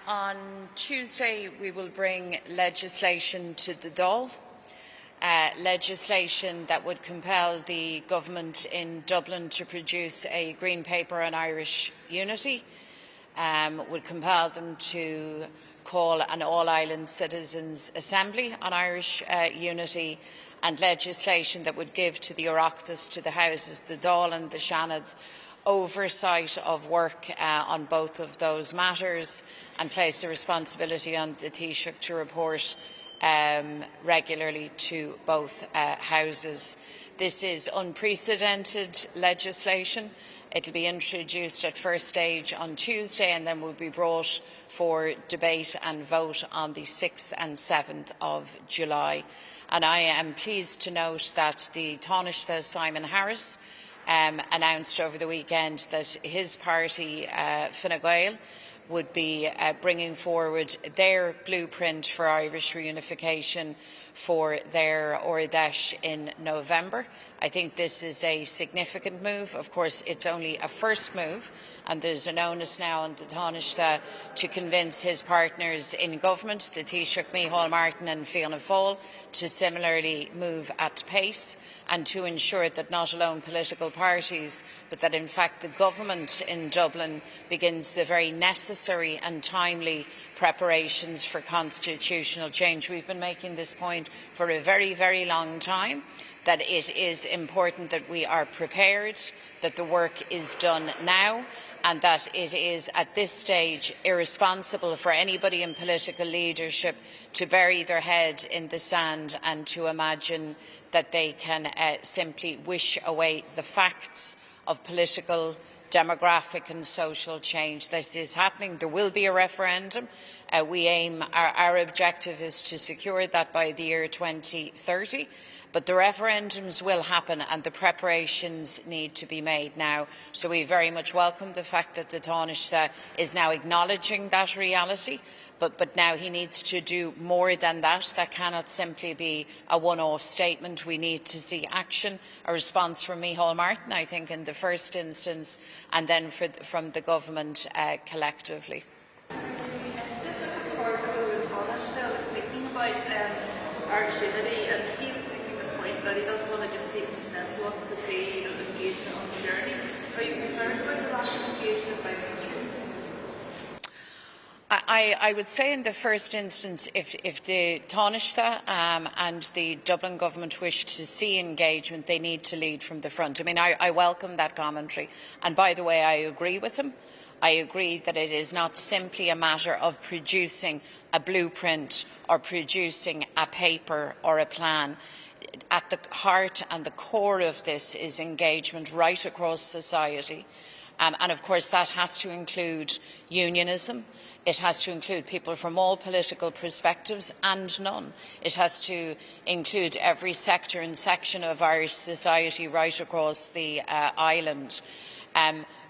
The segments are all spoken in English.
On Tuesday, we will bring legislation to the Dáil, legislation that would compel the government in Dublin to produce a green paper on Irish unity, would compel them to call an all-island citizens' assembly on Irish unity, and legislation that would give to the Oireachtas, to the houses, the Dáil and the Seanad, oversight of work on both of those matters, and place the responsibility on the Taoiseach to report regularly to both houses. This is unprecedented legislation. It will be introduced at first stage on Tuesday and then will be brought for debate and vote on the 6th and 7th of July. And I am pleased to note that the Taoiseach, Simon Harris, announced over the weekend that his party, Fine Gael, would be bringing forward their blueprint for Irish reunification for their Ordesh in November. I think this is a significant move. Of course, it's only a first move, and there's an onus now on the Taoiseach to convince his partners in government, the Taoiseach Micheál Martin and Fianna Fáil, to similarly move at pace and to ensure that not alone political parties, but that in fact the government in Dublin begins the very necessary and timely preparations for constitutional change. We've been making this point for a very, very long time, that it is important that we are prepared, that the work is done now, and that it is at this stage irresponsible for anybody in political leadership to bury their head in the sand and to imagine that they can simply wish away the facts of political, demographic and social change. This is happening. There will be a referendum. Our objective is to secure that by the year 2030. But the referendums will happen and the preparations need to be made now. So we very much welcome the fact that the Taoiseach is now acknowledging that reality. But now he needs to do more than that. That cannot simply be a one-off statement. We need to see action, a response from Micheál Martin, I think, in the first instance, and then from the government collectively. This report the Taoiseach speaking about Irish unity, and he was making the point that he doesn't want to just see consent, he wants to see engagement on the journey. Are you concerned about the lack of engagement by mainstream? I would say in the first instance, if the Taoiseach and the Dublin government wish to see engagement, they need to lead from the front. I mean, I welcome that commentary. And by the way, I agree with him. I agree that it is not simply a matter of producing a blueprint or producing a paper or a plan. At the heart and the core of this is engagement right across society. And of course, that has to include unionism. It has to include people from all political perspectives and none. It has to include every sector and section of Irish society right across the island.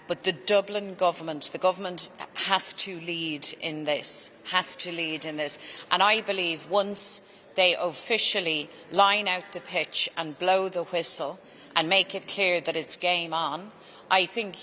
But the Dublin government, the government has to lead in this, And I believe once they officially line out the pitch and blow the whistle and make it clear that it's game on, I think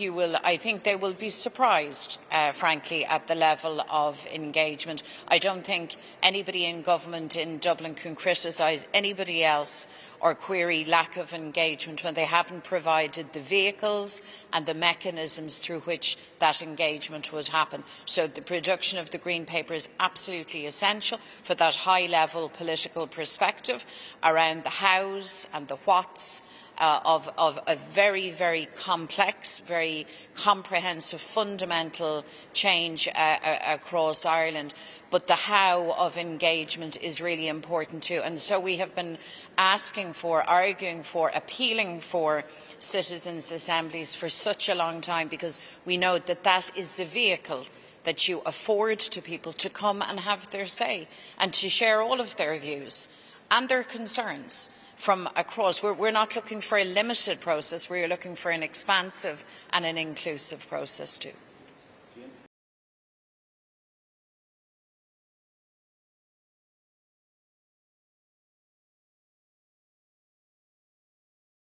they will be surprised, frankly, at the level of engagement. I don't think anybody in government in Dublin can criticise anybody else or query lack of engagement when they haven't provided the vehicles and the mechanisms through which that engagement would happen. So the production of the Green Paper is absolutely essential for that high-level political perspective around the hows and the whats of a very, very complex, very comprehensive, fundamental change across Ireland. But the how of engagement is really important too. And so we have been asking for, arguing for, appealing for citizens' assemblies for such a long time, because we know that that is the vehicle that you afford to people to come and have their say and to share all of their views and their concerns from across. We're not looking for a limited process, we're looking for an expansive and an inclusive process too.